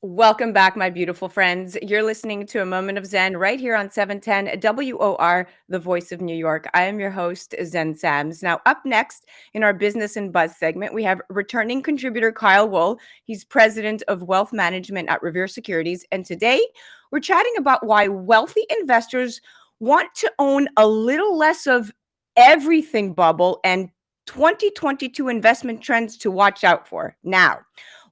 Welcome back, my beautiful friends. You're listening to A Moment of Zen right here on 710 WOR, the voice of New York. I am your host, Zen Sams. Now, up next in our Business and Buzz segment, we have returning contributor Kyle Wool. He's president of wealth management at Revere Securities. And today we're chatting about why wealthy investors want to own a little less of everything bubble and 2022 investment trends to watch out for. Now,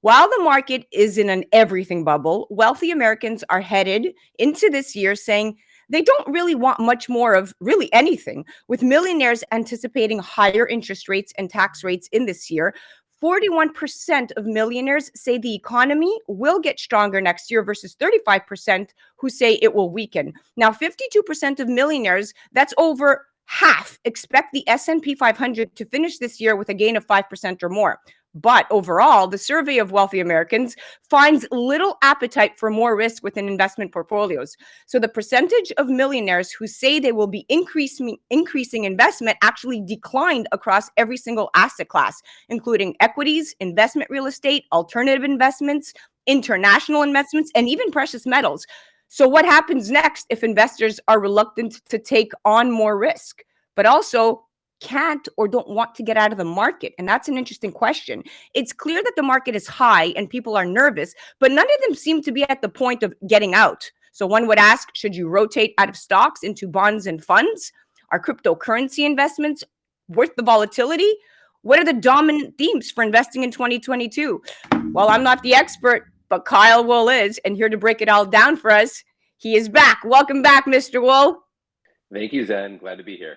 while the market is in an everything bubble, wealthy Americans are headed into this year saying they don't really want much more of really anything. With millionaires anticipating higher interest rates and tax rates in this year, 41% of millionaires say the economy will get stronger next year versus 35% who say it will weaken. Now, 52% of millionaires, that's over half, expect the S&P 500 to finish this year with a gain of 5% or more. But overall, the survey of wealthy Americans finds little appetite for more risk within investment portfolios. So the percentage of millionaires who say they will be increasing investment actually declined across every single asset class, including equities, investment real estate, alternative investments, international investments, and even precious metals. So what happens next if investors are reluctant to take on more risk, but also can't or don't want to get out of the market? And that's an interesting question. It's clear that the market is high and people are nervous, but none of them seem to be at the point of getting out. So one would ask, should you rotate out of stocks into bonds and funds? Are cryptocurrency investments worth the volatility? What are the dominant themes for investing in 2022? Well, I'm not the expert, but Kyle Wool is, and here to break it all down for us, he is back. Welcome back, Mr. Wool. Thank you, Zen. Glad to be here.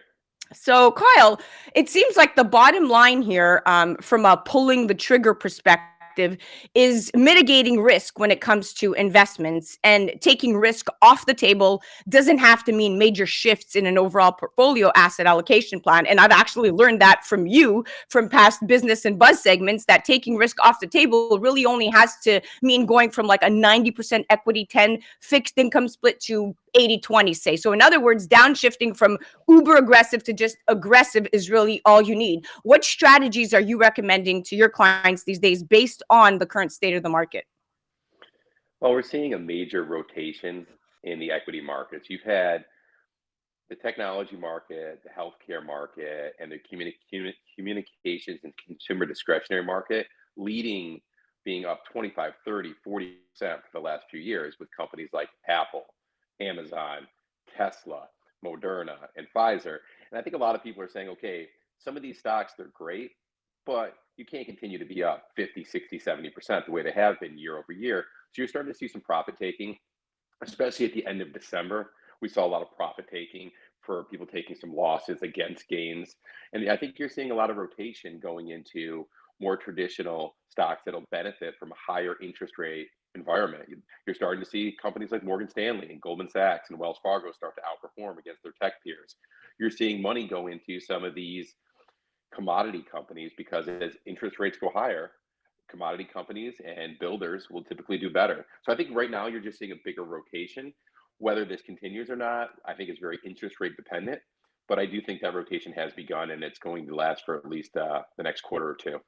So, Kyle, it seems like the bottom line here, from a pulling the trigger perspective, is mitigating risk when it comes to investments. And taking risk off the table doesn't have to mean major shifts in an overall portfolio asset allocation plan. And I've actually learned that from you from past business and buzz segments, that taking risk off the table really only has to mean going from like a 90% equity, 10 fixed income split to 80-20, say. So in other words, downshifting from uber aggressive to just aggressive is really all you need. What strategies are you recommending to your clients these days based on the current state of the market? Well, we're seeing a major rotation in the equity markets. You've had the technology market, the healthcare market, and the communications and consumer discretionary market leading, being up 25, 30, 40% for the last few years, with companies like Apple, Amazon, Tesla, Moderna, and Pfizer. And I think a lot of people are saying, okay, some of these stocks, they're great, but you can't continue to be up 50, 60, 70% the way they have been year over year. So you're starting to see some profit taking, especially at the end of December. We saw a lot of profit taking for people taking some losses against gains. And I think you're seeing a lot of rotation going into more traditional stocks that'll benefit from a higher interest rate environment. You're starting to see companies like Morgan Stanley and Goldman Sachs and Wells Fargo start to outperform against their tech peers. You're seeing money go into some of these commodity companies because as interest rates go higher, commodity companies and builders will typically do better. So I think right now you're just seeing a bigger rotation. Whether this continues or not, I think is very interest rate dependent. But I do think that rotation has begun and it's going to last for at least the next quarter or two.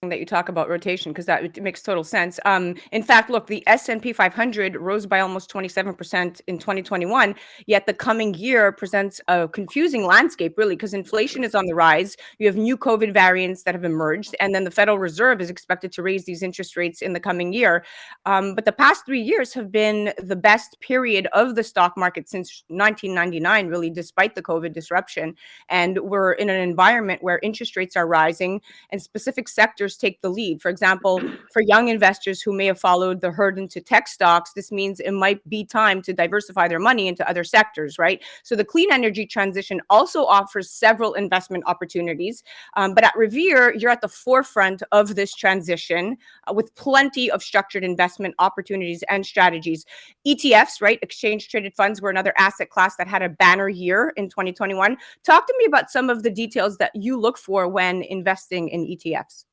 That you talk about rotation, because that it makes total sense. In fact, look, the S&P 500 rose by almost 27% in 2021, yet the coming year presents a confusing landscape, really, because inflation is on the rise. You have new COVID variants that have emerged, and then the Federal Reserve is expected to raise these interest rates in the coming year. But the past 3 years have been the best period of the stock market since 1999, really, despite the COVID disruption. And we're in an environment where interest rates are rising and specific sectors take the lead. For example, for young investors who may have followed the herd into tech stocks, this means it might be time to diversify their money into other sectors, right? So the clean energy transition also offers several investment opportunities. But at Revere, you're at the forefront of this transition with plenty of structured investment opportunities and strategies. ETFs, right? Exchange traded funds were another asset class that had a banner year in 2021. Talk to me about some of the details that you look for when investing in ETFs.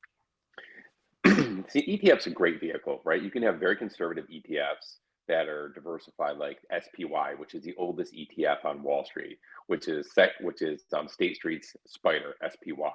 See, ETF's a great vehicle, right? You can have very conservative ETFs that are diversified, like SPY, which is the oldest ETF on Wall Street, which is State Street's Spider SPY,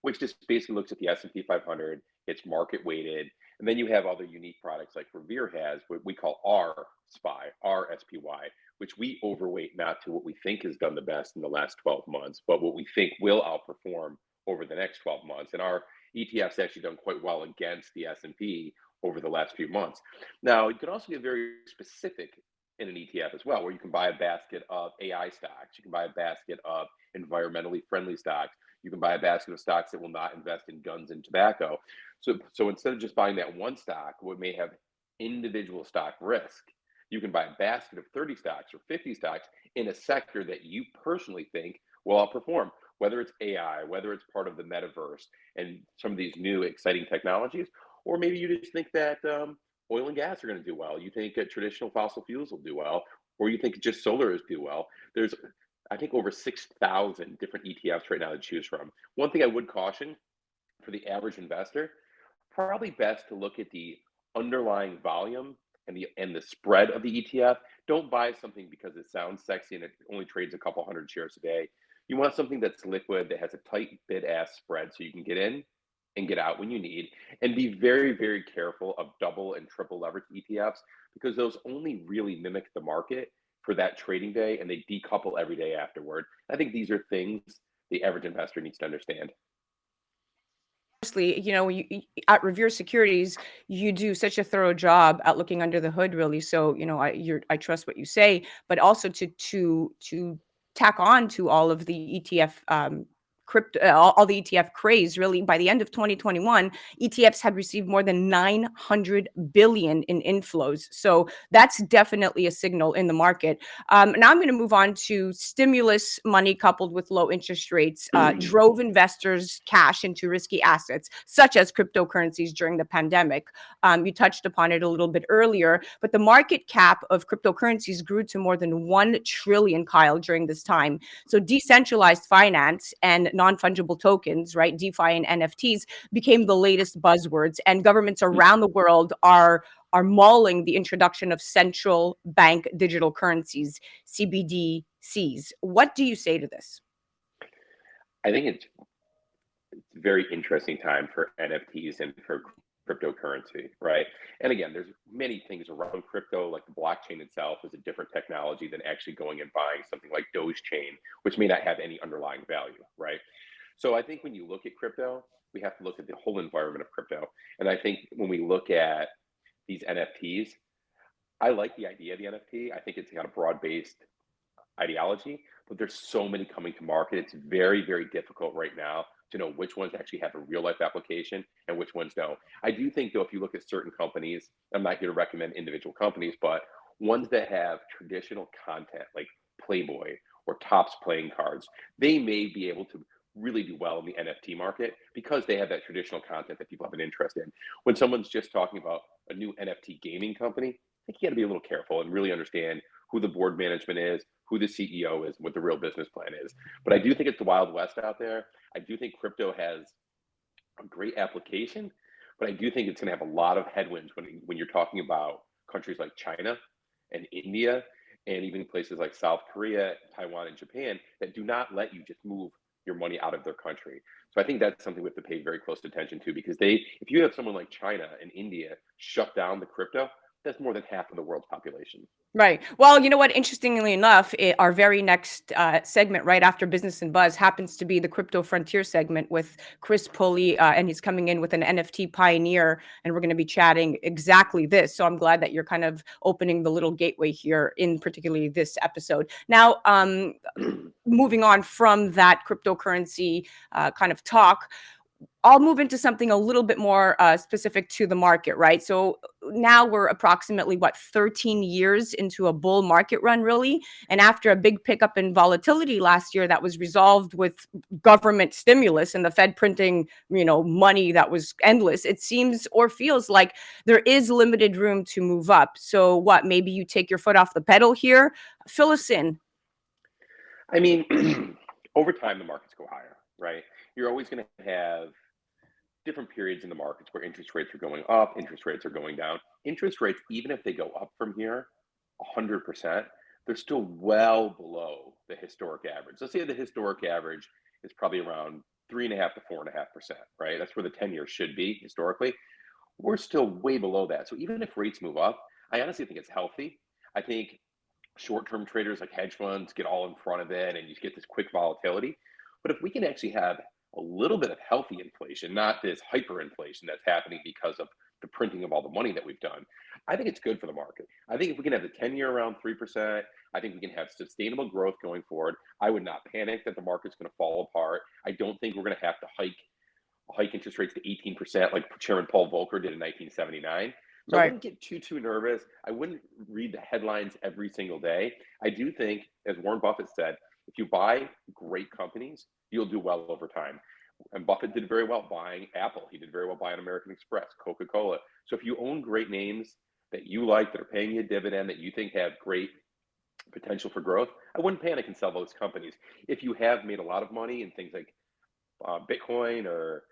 which just basically looks at the S&P 500. It's market weighted. And then you have other unique products like Revere has, what we call R SPY, RSPY, which we overweight not to what we think has done the best in the last 12 months, but what we think will outperform over the next 12 months. And our ETF's actually done quite well against the S&P over the last few months. Now, you can also get very specific in an ETF as well, where you can buy a basket of AI stocks, you can buy a basket of environmentally friendly stocks, you can buy a basket of stocks that will not invest in guns and tobacco. So instead of just buying that one stock, what may have individual stock risk, you can buy a basket of 30 stocks or 50 stocks in a sector that you personally think will outperform, whether it's AI, whether it's part of the metaverse and some of these new exciting technologies, or maybe you just think that oil and gas are going to do well. You think traditional fossil fuels will do well, or you think just solar is do well. There's, I think, over 6,000 different ETFs right now to choose from. One thing I would caution for the average investor, probably best to look at the underlying volume and the spread of the ETF. Don't buy something because it sounds sexy and it only trades a couple hundred shares a day. You want something that's liquid, that has a tight bid-ask spread so you can get in and get out when you need, and be very, very careful of double and triple leverage ETFs because those only really mimic the market for that trading day and they decouple every day afterward. I think these are things the average investor needs to understand. Honestly, at Revere Securities, you do such a thorough job at looking under the hood, really. So, I trust what you say, but also to tack on to all of the ETF crypto, all the ETF craze. Really, by the end of 2021, ETFs had received more than 900 billion in inflows. So that's definitely a signal in the market. Now I'm going to move on to stimulus money coupled with low interest rates drove investors' cash into risky assets, such as cryptocurrencies during the pandemic. You touched upon it a little bit earlier, but the market cap of cryptocurrencies grew to more than 1 trillion, Kyle, during this time. So decentralized finance and non-fungible tokens, right, DeFi and NFTs became the latest buzzwords, and governments around the world are mulling the introduction of central bank digital currencies, CBDCs. What do you say to this? I think it's a very interesting time for NFTs and for cryptocurrency, right? And again, there's many things around crypto, like the blockchain itself is a different technology than actually going and buying something like Doge Chain, which may not have any underlying value, right? So I think when you look at crypto, we have to look at the whole environment of crypto. And I think when we look at these NFTs, I like the idea of the NFT. I think it's got a broad-based ideology, but there's so many coming to market. It's very, very difficult right now to know which ones actually have a real life application and which ones don't. I do think, though, if you look at certain companies, I'm not here to recommend individual companies, but ones that have traditional content like Playboy or Topps playing cards, they may be able to really do well in the NFT market because they have that traditional content that people have an interest in. When someone's just talking about a new NFT gaming company, I think you got to be a little careful and really understand who the board management is, who the CEO is, what the real business plan is. But I do think it's the Wild West out there. I do think crypto has a great application, but I do think it's going to have a lot of headwinds when you're talking about countries like China and India and even places like South Korea, Taiwan, and Japan that do not let you just move your money out of their country. So I think that's something we have to pay very close attention to because if you have someone like China and India shut down the crypto, that's more than half of the world's population. Right. Well, you know what? Interestingly enough, our very next segment, right after Business and Buzz, happens to be the Crypto Frontier segment with Chris Pulley, and he's coming in with an NFT pioneer, and we're going to be chatting exactly this. So I'm glad that you're kind of opening the little gateway here in particularly this episode. Now, moving on from that cryptocurrency kind of talk, I'll move into something a little bit more specific to the market, right? So now we're approximately, 13 years into a bull market run, really. And after a big pickup in volatility last year that was resolved with government stimulus and the Fed printing, money that was endless, it seems or feels like there is limited room to move up. So what, maybe you take your foot off the pedal here? Fill us in. I mean, over time, the markets go higher, right? You're always going to have different periods in the markets where interest rates are going up, interest rates are going down. Interest rates, even if they go up from here 100%, they're still well below the historic average. Let's say the historic average is probably around 3.5 to 4.5%, right? That's where the 10 years should be historically. We're still way below that. So even if rates move up, I honestly think it's healthy. I think short-term traders like hedge funds get all in front of it and you get this quick volatility. But if we can actually have a little bit of healthy inflation, not this hyperinflation that's happening because of the printing of all the money that we've done, I think it's good for the market. I think if we can have the 10-year around 3%, I think we can have sustainable growth going forward. I would not panic that the market's going to fall apart. I don't think we're going to have to hike interest rates to 18% like Chairman Paul Volcker did in 1979. So I Right. wouldn't get too nervous. I wouldn't read the headlines every single day. I do think, as Warren Buffett said, if you buy great companies, you'll do well over time. And Buffett did very well buying Apple. He did very well buying American Express, Coca-Cola. So if you own great names that you like, that are paying you a dividend, that you think have great potential for growth, I wouldn't panic and sell those companies. If you have made a lot of money in things like Bitcoin or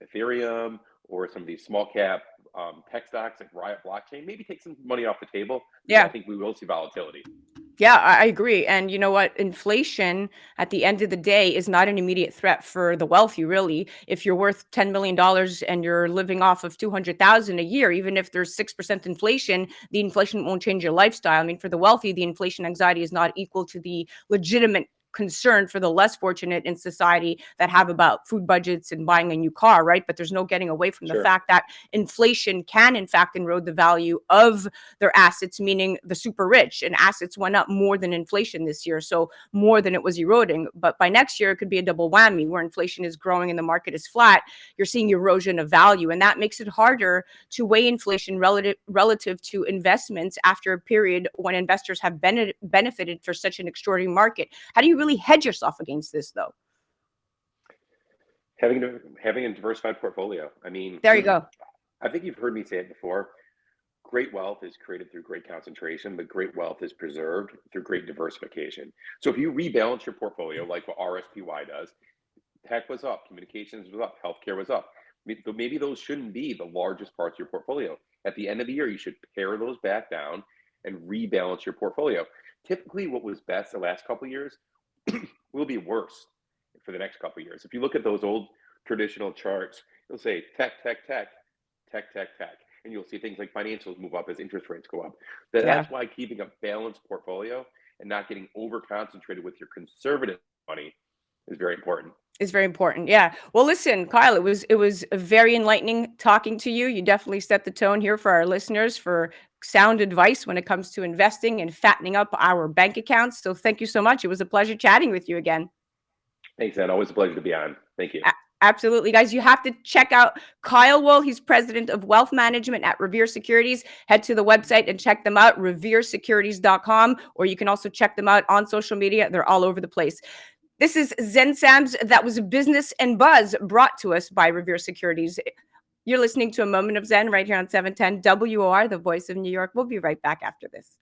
Ethereum or some of these small cap tech stocks like Riot Blockchain, maybe take some money off the table because I Yeah. think we will see volatility. Yeah, I agree. And you know what? Inflation at the end of the day is not an immediate threat for the wealthy, really. If you're worth $10 million and you're living off of 200,000 a year, even if there's 6% inflation, the inflation won't change your lifestyle. I mean, for the wealthy, the inflation anxiety is not equal to the legitimate concern for the less fortunate in society that have about food budgets and buying a new car, right? But there's no getting away from the Sure. fact that inflation can in fact erode the value of their assets, meaning the super rich, and assets went up more than inflation this year. So more than it was eroding. But by next year, it could be a double whammy where inflation is growing and the market is flat. You're seeing erosion of value. And that makes it harder to weigh inflation relative to investments after a period when investors have benefited for such an extraordinary market. How do you really hedge yourself against this, though? Having a diversified portfolio. I mean, There you go. I think you've heard me say it before. Great wealth is created through great concentration, but great wealth is preserved through great diversification. So if you rebalance your portfolio, like what RSPY does, tech was up, communications was up, healthcare was up. Maybe those shouldn't be the largest parts of your portfolio. At the end of the year, you should pare those back down and rebalance your portfolio. Typically, what was best the last couple of years will be worse for the next couple of years. If you look at those old traditional charts, you'll say tech, tech, tech, tech, tech, tech, and you'll see things like financials move up as interest rates go up. Yeah. That's why keeping a balanced portfolio and not getting over concentrated with your conservative money is very important. Is very important. Yeah. Well, listen, Kyle, it was very enlightening talking to you. You definitely set the tone here for our listeners for sound advice when it comes to investing and fattening up our bank accounts. So thank you so much. It was a pleasure chatting with you again. Thanks, Ed. Always a pleasure to be on. Thank you. Absolutely, guys. You have to check out Kyle Wool. He's president of wealth management at Revere Securities. Head to the website and check them out, reveresecurities.com, or you can also check them out on social media. They're all over the place. This is Zen Sam's. That was Business and Buzz, brought to us by Revere Securities. You're listening to A Moment of Zen right here on 710 WOR, the voice of New York. We'll be right back after this.